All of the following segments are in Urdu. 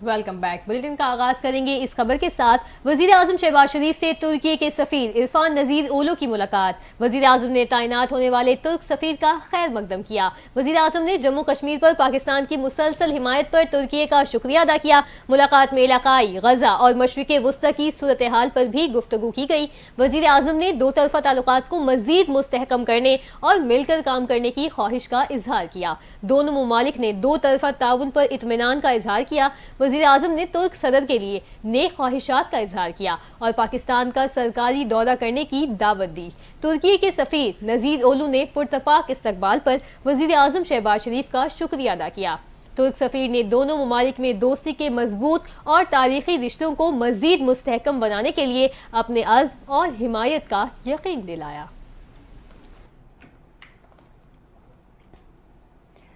Welcome back. بلیٹن کا آغاز کریں گے اس خبر کے ساتھ۔ وزیر اعظم شہباز شریف سے ترکی کے سفیر عرفان نذیر اولو کی ملاقات۔ وزیر اعظم نے تعینات ہونے والے ترک سفیر کا خیر مقدم کیا۔ وزیر اعظم نے جموں کشمیر پر پاکستان کی مسلسل حمایت پر ترکی کا شکریہ ادا کیا۔ ملاقات میں علاقائی، غزہ اور مشرق وسطی کی صورتحال پر بھی گفتگو کی گئی۔ وزیر اعظم نے دو طرفہ تعلقات کو مزید مستحکم کرنے اور مل کر کام کرنے کی خواہش کا اظہار کیا۔ دونوں ممالک نے دو طرفہ تعاون پر اطمینان کا اظہار کیا۔ وزیر اعظم نے ترک صدر کے لیے نیک خواہشات کا اظہار کیا اور پاکستان کا سرکاری دورہ کرنے کی دعوت دی۔ ترکی کے سفیر نذیر اولو نے پرتپاک استقبال پر وزیر اعظم شہباز شریف کا شکریہ ادا کیا۔ ترک سفیر نے دونوں ممالک میں دوستی کے مضبوط اور تاریخی رشتوں کو مزید مستحکم بنانے کے لیے اپنے عزم اور حمایت کا یقین دلایا۔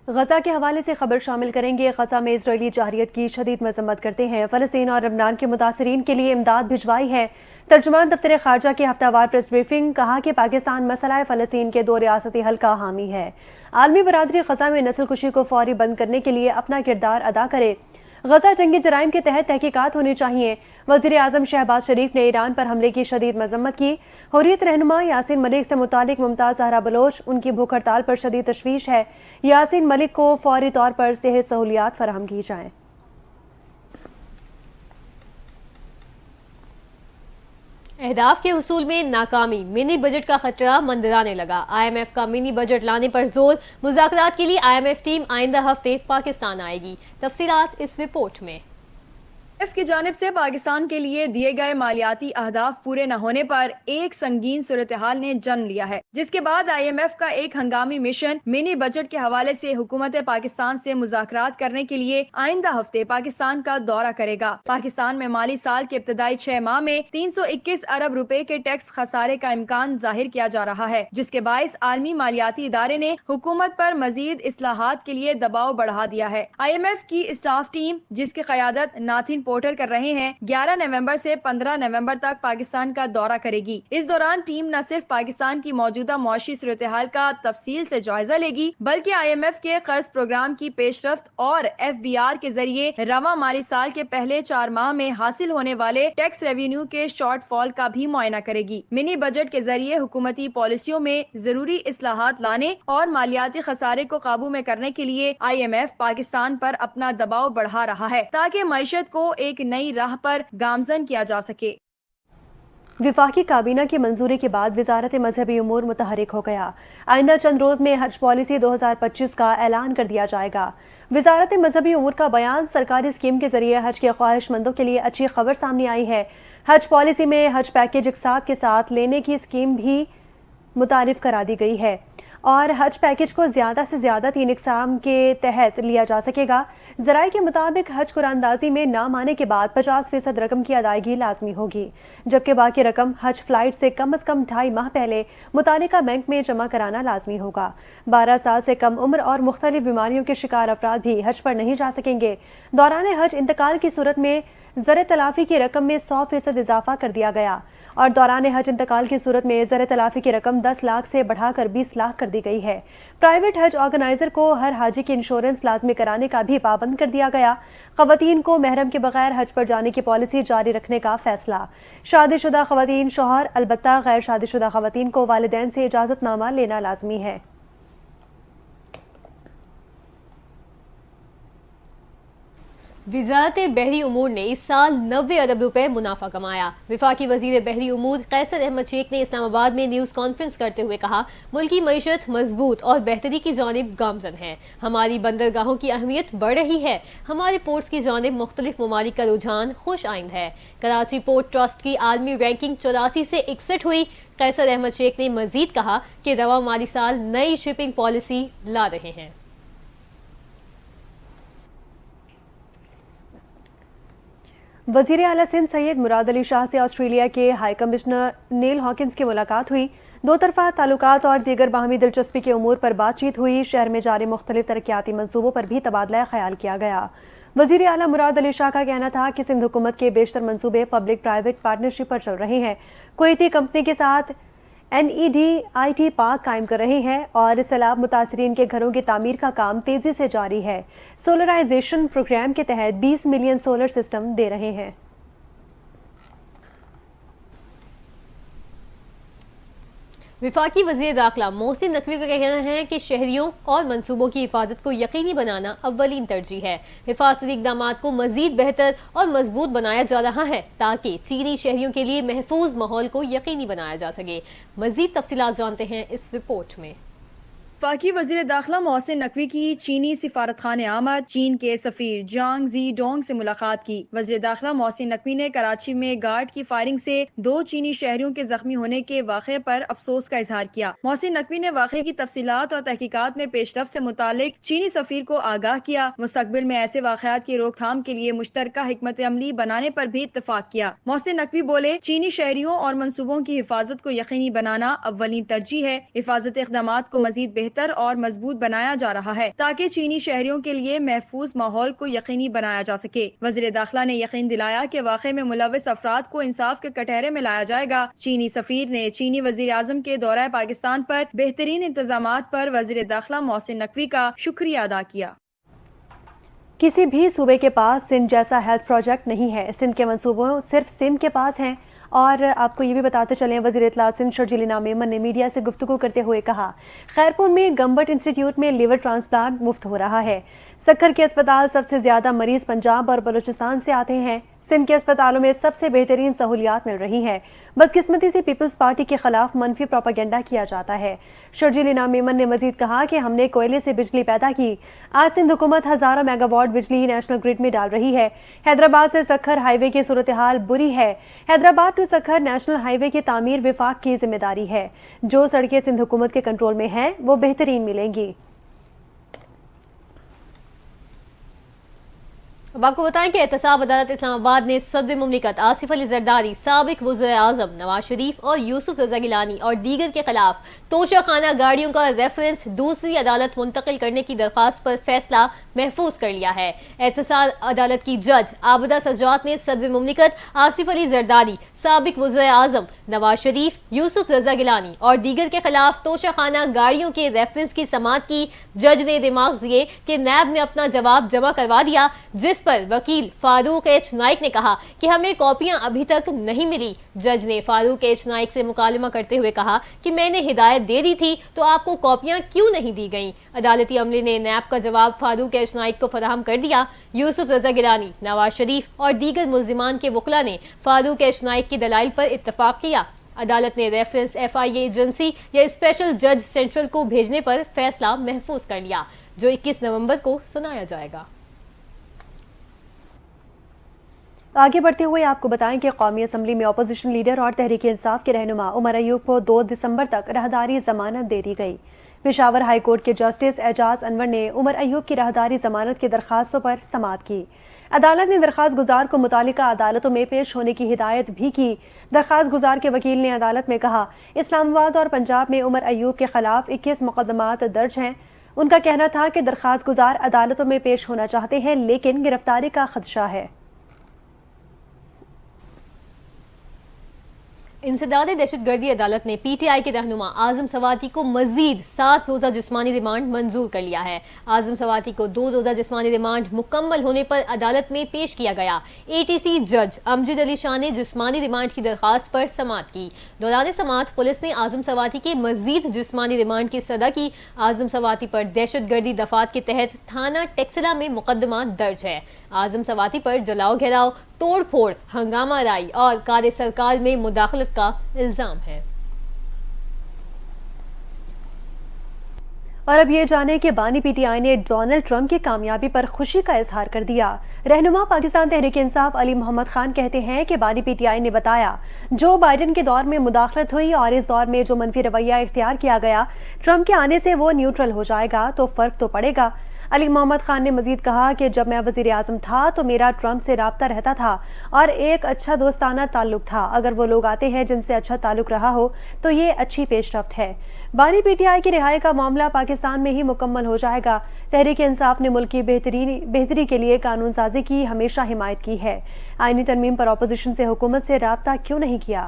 غزہ کے حوالے سے خبر شامل کریں گے۔ غزہ میں اسرائیلی جارحیت کی شدید مذمت کرتے ہیں۔ فلسطین اور لبنان کے متاثرین کے لیے امداد بھجوائی ہے۔ ترجمان دفتر خارجہ کی ہفتہ وار پریس بریفنگ، کہا کہ پاکستان مسئلہ فلسطین کے دو ریاستی حل کا حامی ہے۔ عالمی برادری غزہ میں نسل کشی کو فوری بند کرنے کے لیے اپنا کردار ادا کرے۔ غزہ جنگی جرائم کے تحت تحقیقات ہونی چاہیے۔ وزیر اعظم شہباز شریف نے ایران پر حملے کی شدید مذمت کی۔ حریت رہنما یاسین ملک سے متعلق ممتاز زہرا بلوچ، ان کی بھوک ہڑتال پر شدید تشویش ہے۔ یاسین ملک کو فوری طور پر صحت سہولیات فراہم کی جائیں۔ اہداف کے حصول میں ناکامی، منی بجٹ کا خطرہ منڈرانے لگا۔ آئی ایم ایف کا منی بجٹ لانے پر زور۔ مذاکرات کے لیے آئی ایم ایف ٹیم آئندہ ہفتے پاکستان آئے گی۔ تفصیلات اس رپورٹ میں۔ ایف کی جانب سے پاکستان کے لیے دیے گئے مالیاتی اہداف پورے نہ ہونے پر ایک سنگین صورتحال نے جنم لیا ہے، جس کے بعد آئی ایم ایف کا ایک ہنگامی مشن منی بجٹ کے حوالے سے حکومت پاکستان سے مذاکرات کرنے کے لیے آئندہ ہفتے پاکستان کا دورہ کرے گا۔ پاکستان میں مالی سال کے ابتدائی 6 ماہ میں 321 ارب روپے کے ٹیکس خسارے کا امکان ظاہر کیا جا رہا ہے، جس کے باعث عالمی مالیاتی ادارے نے حکومت پر مزید اصلاحات کے لیے دباؤ بڑھا دیا ہے۔ آئی ایم ایف کی اسٹاف ٹیم، جس کی قیادت ناتھن پورٹر کر رہے ہیں، 11 نومبر سے 15 نومبر تک پاکستان کا دورہ کرے گی۔ اس دوران ٹیم نہ صرف پاکستان کی موجودہ معاشی صورتحال کا تفصیل سے جائزہ لے گی، بلکہ آئی ایم ایف کے قرض پروگرام کی پیش رفت اور ایف بی آر کے ذریعے رواں مالی سال کے پہلے 4 ماہ میں حاصل ہونے والے ٹیکس ریونیو کے شارٹ فال کا بھی معائنہ کرے گی۔ منی بجٹ کے ذریعے حکومتی پالیسیوں میں ضروری اصلاحات لانے اور مالیاتی خسارے کو قابو میں کرنے کے لیے آئی ایم ایف پاکستان پر اپنا دباؤ بڑھا رہا ہے، تاکہ معیشت کو ایک نئی راہ پر گامزن کیا جا سکے۔ وفاقی کابینہ کی منظوری کے بعد وزارت مذہبی امور متحرک ہو گیا۔ آئندہ چند روز میں حج پالیسی 2025 کا اعلان کر دیا جائے گا۔ وزارت مذہبی امور کا بیان، سرکاری اسکیم کے ذریعے حج کے خواہش مندوں کے لیے اچھی خبر سامنے آئی ہے۔ حج پالیسی میں حج پیکیج اقساط کے ساتھ لینے کی اسکیم بھی متعارف کرا دی گئی ہے اور حج پیکیج کو زیادہ سے زیادہ 3 اقسام کے تحت لیا جا سکے گا۔ ذرائع کے مطابق حج قرآن اندازی میں نام آنے کے بعد 50% رقم کی ادائیگی لازمی ہوگی، جبکہ باقی رقم حج فلائٹ سے کم از کم 2.5 ماہ پہلے متعلقہ بینک میں جمع کرانا لازمی ہوگا۔ 12 سال سے کم عمر اور مختلف بیماریوں کے شکار افراد بھی حج پر نہیں جا سکیں گے۔ دوران حج انتقال کی صورت میں زر تلافی کی رقم میں 100% اضافہ کر دیا گیا اور دوران حج انتقال کی صورت میں زر تلافی کی رقم 10 لاکھ سے بڑھا کر 20 لاکھ کر دی گئی ہے۔ پرائیویٹ حج آرگنائزر کو ہر حاجی کی انشورنس لازمی کرانے کا بھی پابند کر دیا گیا۔ خواتین کو محرم کے بغیر حج پر جانے کی پالیسی جاری رکھنے کا فیصلہ۔ شادی شدہ خواتین شوہر، البتہ غیر شادی شدہ خواتین کو والدین سے اجازت نامہ لینا لازمی ہے۔ وزارت بحری امور نے اس سال 90 ارب روپے منافع کمایا۔ وفاقی وزیر بحری امور قیصر احمد شیخ نے اسلام آباد میں نیوز کانفرنس کرتے ہوئے کہا، ملکی معیشت مضبوط اور بہتری کی جانب گامزن ہے۔ ہماری بندرگاہوں کی اہمیت بڑھ رہی ہے۔ ہمارے پورٹس کی جانب مختلف ممالک کا رجحان خوش آئند ہے۔ کراچی پورٹ ٹرسٹ کی عالمی رینکنگ 84 سے 61 ہوئی۔ قیصر احمد شیخ نے مزید کہا کہ رواں مالی سال نئی شپنگ پالیسی لا رہے ہیں۔ وزیر اعلیٰ سندھ سید مراد علی شاہ سے آسٹریلیا کے ہائی کمشنر نیل ہاکنز کی ملاقات ہوئی۔ دو طرفہ تعلقات اور دیگر باہمی دلچسپی کے امور پر بات چیت ہوئی۔ شہر میں جاری مختلف ترقیاتی منصوبوں پر بھی تبادلہ خیال کیا گیا۔ وزیر اعلیٰ مراد علی شاہ کا کہنا تھا کہ سندھ حکومت کے بیشتر منصوبے پبلک پرائیویٹ پارٹنرشپ پر چل رہے ہیں۔ کویتی کمپنی کے ساتھ NEDIT پارک قائم کر رہے ہیں اور سیلاب متاثرین کے گھروں کی تعمیر کا کام تیزی سے جاری ہے۔ سولرائزیشن پروگرام کے تحت 20 ملین سولر سسٹم دے رہے ہیں۔ وفاقی وزیر داخلہ محسن نقوی کا کہنا ہے کہ شہریوں اور منصوبوں کی حفاظت کو یقینی بنانا اولین ترجیح ہے۔ حفاظتی اقدامات کو مزید بہتر اور مضبوط بنایا جا رہا ہے تاکہ چینی شہریوں کے لیے محفوظ ماحول کو یقینی بنایا جا سکے۔ مزید تفصیلات جانتے ہیں اس رپورٹ میں۔ وفاقی وزیر داخلہ محسن نقوی کی چینی سفارت خانے آمد، چین کے سفیر جانگ زی ڈونگ سے ملاقات کی۔ وزیر داخلہ محسن نقوی نے کراچی میں گارڈ کی فائرنگ سے 2 چینی شہریوں کے زخمی ہونے کے واقعے پر افسوس کا اظہار کیا۔ محسن نقوی نے واقعے کی تفصیلات اور تحقیقات میں پیش رفت سے متعلق چینی سفیر کو آگاہ کیا۔ مستقبل میں ایسے واقعات کی روک تھام کے لیے مشترکہ حکمت عملی بنانے پر بھی اتفاق کیا۔ محسن نقوی بولے، چینی شہریوں اور منصوبوں کی حفاظت کو یقینی بنانا اولین ترجیح ہے۔ حفاظتی اقدامات کو مزید بہتر اور مضبوط بنایا جا رہا ہے تاکہ چینی شہریوں کے لیے محفوظ ماحول کو یقینی بنایا جا سکے۔ وزیر داخلہ نے یقین دلایا کہ واقعے میں ملوث افراد کو انصاف کے کٹہرے میں لایا جائے گا۔ چینی سفیر نے چینی وزیر اعظم کے دورہ پاکستان پر بہترین انتظامات پر وزیر داخلہ محسن نقوی کا شکریہ ادا کیا۔ کسی بھی صوبے کے پاس سندھ جیسا ہیلتھ پروجیکٹ نہیں ہے۔ سندھ کے منصوبوں صرف سندھ کے پاس ہیں۔ اور آپ کو یہ بھی بتاتے چلیں، وزیر اطلاعات سندھ شرجیل میمن نے میڈیا سے گفتگو کرتے ہوئے کہا، خیرپور میں گمبٹ انسٹیٹیوٹ میں لیور ٹرانسپلانٹ مفت ہو رہا ہے۔ سکھر کے اسپتال سب سے زیادہ مریض پنجاب اور بلوچستان سے آتے ہیں۔ سندھ کے اسپتالوں میں سب سے بہترین سہولیات مل رہی ہیں۔ بدقسمتی سے پیپلز پارٹی کے خلاف منفی پروپیگنڈا کیا جاتا ہے۔ شرجیل میمن نے مزید کہا کہ ہم نے کوئلے سے بجلی پیدا کی۔ آج سندھ حکومت ہزاروں میگا واٹ بجلی نیشنل گرڈ میں ڈال رہی ہے۔ حیدرآباد سے سکھر ہائی وے کی صورتحال بری ہے۔ Hyderabad to Sukkur national highway کی تعمیر وفاق کی ذمہ داری ہے۔ جو سڑکیں سندھ حکومت کے کنٹرول میں ہیں وہ بہترین ملیں گی۔ اب آپ کو بتائیں کہ احتساب عدالت اسلام آباد نے صدر مملکت آصف علی زرداری، سابق وزیر اعظم نواز شریف اور یوسف رضا گیلانی اور دیگر کے خلاف توشہ خانہ گاڑیوں کا ریفرنس دوسری عدالت منتقل کرنے کی درخواست پر فیصلہ محفوظ کر لیا ہے۔ احتساب عدالت کی جج عابدہ سجاد نے صدر مملکت آصف علی زرداری، سابق وزیر اعظم نواز شریف، یوسف رضا گیلانی اور دیگر کے خلاف توشہ خانہ گاڑیوں کے ریفرنس کی سماعت کی۔ جج نے دماغ دیے کہ نیب نے اپنا جواب جمع کروا دیا، جس پر وکیل فاروق ایچ نائک نے کہا کہ ہمیں کاپیاں ابھی تک نہیں ملی۔ جج نے فاروق ایچ نائک سے مکالمہ کرتے ہوئے کہا کہ میں نے ہدایت دے دی تھی تو آپ کو کاپیاں کیوں نہیں دی گئیں؟ عدالتی عملے نے نیب کا جواب فاروق ایچ نائک کو فراہم کر دیا۔ یوسف رضا گیلانی، نواز شریف اور دیگر ملزمان کے وکلاء نے فاروق ایچ نائک کی دلائل پر اتفاق کیا۔ عدالت نے ریفرنس FIA ایجنسی یا اسپیشل جج سینٹرل کو بھیجنے پر فیصلہ محفوظ کر لیا، جو 21 نومبر کو سنایا جائے گا۔ آگے بڑھتے ہوئے آپ کو بتائیں کہ قومی اسمبلی میں اپوزیشن لیڈر اور تحریک انصاف کے رہنما عمر ایوب کو 2 دسمبر تک راہداری ضمانت دے دی گئی۔ پشاور ہائی کورٹ کے جسٹس اعجاز انور نے عمر ایوب کی راہداری ضمانت کی درخواستوں پر سماعت کی۔ عدالت نے درخواست گزار کو متعلقہ عدالتوں میں پیش ہونے کی ہدایت بھی کی۔ درخواست گزار کے وکیل نے عدالت میں کہا، اسلام آباد اور پنجاب میں عمر ایوب کے خلاف 21 مقدمات درج ہیں۔ ان کا کہنا تھا کہ درخواست گزار عدالتوں میں پیش ہونا چاہتے ہیں لیکن گرفتاری کا خدشہ ہے۔ انسداد دہشت گردی عدالت نے PTI کے رہنما اعظم سواتی کو مزید 7 روزہ جسمانی ریمانڈ منظور کر لیا ہے۔ اعظم سواتی کو 2 روزہ جسمانی ریمانڈ مکمل ہونے پر عدالت میں پیش کیا گیا۔ ATC جج امجد علی شاہ نے جسمانی ریمانڈ کی درخواست پر سماعت کی۔ دوران سماعت پولیس نے اعظم سواتی کے مزید جسمانی ریمانڈ کی صدا کی۔ اعظم سواتی پر دہشت گردی دفعات کے تحت تھانہ ٹیکسلا میں مقدمہ درج ہے۔ اعظم سواتی پر جلاؤ گھیراؤ، توڑ پھوڑ، ہنگامہ آرائی اور کار سرکار میں مداخلت کا الزام ہے۔ اور اب یہ جانیں کہ بانی PTI نے ڈونلڈ ٹرمپ کی کامیابی پر خوشی کا اظہار کر دیا۔ رہنما پاکستان تحریک انصاف علی محمد خان کہتے ہیں کہ بانی PTI نے بتایا، جو بائیڈن کے دور میں مداخلت ہوئی اور اس دور میں جو منفی رویہ اختیار کیا گیا، ٹرمپ کے آنے سے وہ نیوٹرل ہو جائے گا تو فرق تو پڑے گا۔ علی محمد خان نے مزید کہا کہ جب میں وزیر اعظم تھا تو میرا ٹرمپ سے رابطہ رہتا تھا اور ایک اچھا دوستانہ تعلق تھا۔ اگر وہ لوگ آتے ہیں جن سے اچھا تعلق رہا ہو تو یہ اچھی پیش رفت ہے۔ بانی PTI کی رہائی کا معاملہ پاکستان میں ہی مکمل ہو جائے گا۔ تحریک انصاف نے ملک کی بہتری کے لیے قانون سازی کی ہمیشہ حمایت کی ہے۔ آئینی ترمیم پر اپوزیشن سے حکومت سے رابطہ کیوں نہیں کیا؟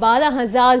12,000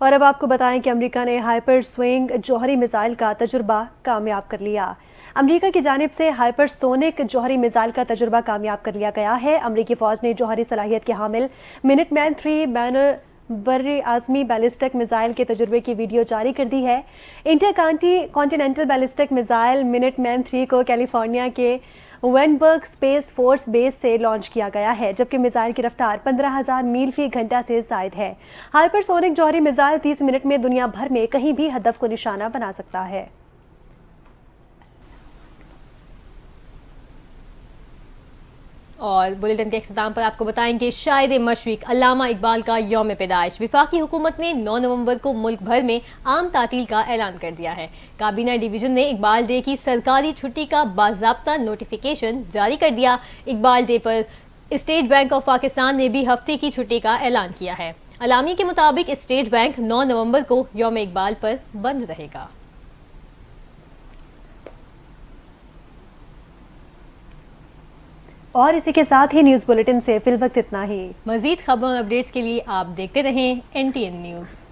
اور اب آپ کو بتائیں کہ امریکہ نے ہائپر سوئنگ جوہری میزائل کا تجربہ کامیاب کر لیا۔ امریکہ کی جانب سے ہائپر سونک جوہری میزائل کا تجربہ کامیاب کر لیا گیا ہے۔ امریکی فوج نے جوہری صلاحیت کے حامل منٹ مین 3 بین بر اعظمی بیلسٹک میزائل کے تجربے کی ویڈیو جاری کر دی ہے۔ Intercontinental ballistic missile Minuteman 3 کو کیلیفورنیا کے وینڈبرگ اسپیس فورس بیس سے لانچ کیا گیا ہے، جبکہ میزائل کی رفتار 15,000 میل فی گھنٹہ سے زائد ہے۔ ہائپر سونک جوہری میزائل 30 منٹ میں دنیا بھر میں کہیں بھی ہدف کو نشانہ بنا سکتا ہے۔ اور بلیٹن کے اختتام پر آپ کو بتائیں کہ شاعر مشرق علامہ اقبال کا یوم پیدائش، وفاقی حکومت نے 9 نومبر کو ملک بھر میں عام تعطیل کا اعلان کر دیا ہے۔ کابینہ ڈویژن نے اقبال ڈے کی سرکاری چھٹی کا باضابطہ نوٹیفیکیشن جاری کر دیا۔ Iqbal day per state bank of Pakistan نے بھی ہفتے کی چھٹی کا اعلان کیا ہے۔ اعلامیے کے مطابق اسٹیٹ بینک 9 نومبر کو یوم اقبال پر بند رہے گا۔ اور اسی کے ساتھ ہی نیوز بلیٹن سے فی الوقت اتنا ہی۔ مزید خبروں اور اپڈیٹس کے لیے آپ دیکھتے رہیں NTN نیوز۔